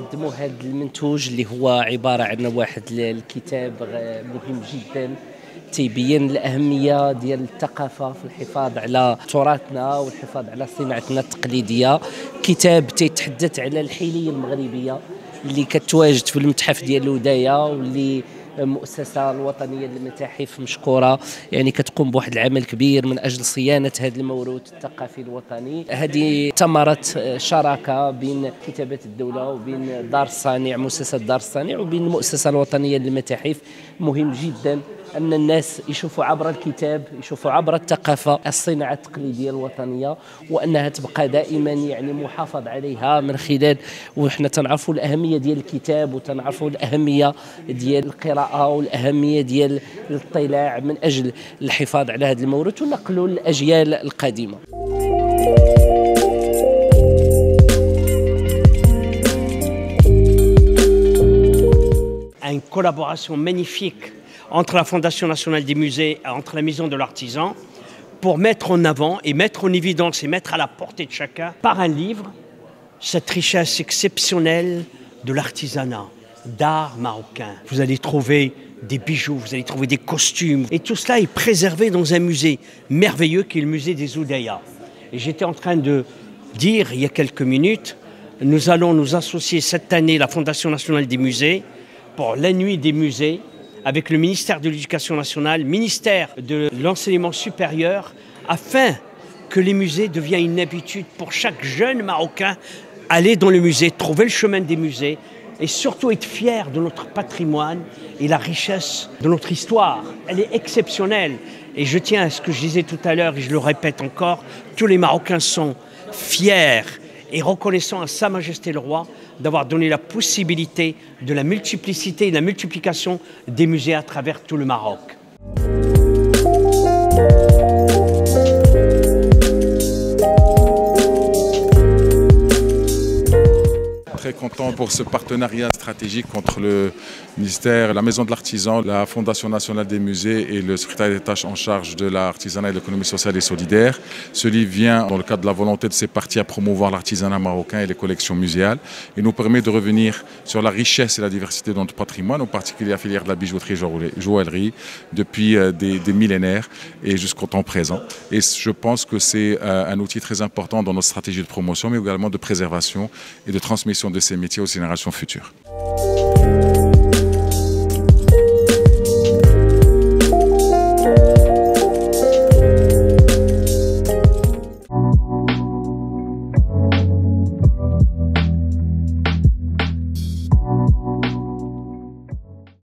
نقدموا هذا المنتوج اللي هو عبارة عن واحد الكتاب مهم جدا تيبين الأهمية ديال الثقافة في الحفاظ على تراثنا والحفاظ على صناعتنا التقليدية. كتاب تيتحدث على الحيلية المغربية اللي كتواجد في المتحف ديال الوداية، واللي المؤسسة الوطنية للمتاحف مشكورة يعني كتقوم بواحد العمل كبير من أجل صيانة هذا الموروث الثقافي الوطني. هذه ثمرة شراكة بين كتابة الدولة وبين دار الصانع، مؤسسة دار الصانع، وبين المؤسسة الوطنية للمتاحف. مهم جدا أن الناس يشوفوا عبر الكتاب، يشوفوا عبر الثقافة الصناعة التقليدية الوطنية، وأنها تبقى دائما يعني محافظ عليها من خلال، وإحنا تنعرفوا الأهمية ديال الكتاب وتنعرفوا الأهمية ديال القراءة والأهمية ديال الاطلاع من أجل الحفاظ على هذا الموروث ونقله للأجيال القادمة. Une collaboration magnifique entre la Fondation nationale des musées et entre la Maison de l'artisan pour mettre en avant et mettre en évidence et mettre à la portée de chacun par un livre cette richesse exceptionnelle de l'artisanat, d'art marocain. Vous allez trouver des bijoux, vous allez trouver des costumes et tout cela est préservé dans un musée merveilleux qui est le musée des Oudayas. Et j'étais en train de dire il y a quelques minutes, nous allons nous associer cette année, la Fondation nationale des musées, pour la nuit des musées, avec le ministère de l'Éducation nationale, le ministère de l'Enseignement supérieur, afin que les musées deviennent une habitude pour chaque jeune Marocain, aller dans le musée, trouver le chemin des musées et surtout être fier de notre patrimoine et la richesse de notre histoire. Elle est exceptionnelle. Et je tiens à ce que je disais tout à l'heure, et je le répète encore, tous les Marocains sont fiers et reconnaissant à Sa Majesté le Roi d'avoir donné la possibilité de la multiplicité et de la multiplication des musées à travers tout le Maroc. Très content pour ce partenariat stratégique entre le ministère, la Maison de l'Artisan, la Fondation nationale des musées et le secrétariat d'État en charge de l'artisanat et de l'économie sociale et solidaire. Ce livre vient dans le cadre de la volonté de ces partis à promouvoir l'artisanat marocain et les collections muséales et nous permet de revenir sur la richesse et la diversité de notre patrimoine, en particulier la filière de la bijouterie et joaillerie, depuis des millénaires et jusqu'au temps présent. Et je pense que c'est un outil très important dans notre stratégie de promotion, mais également de préservation et de transmission de ces métiers aux générations futures.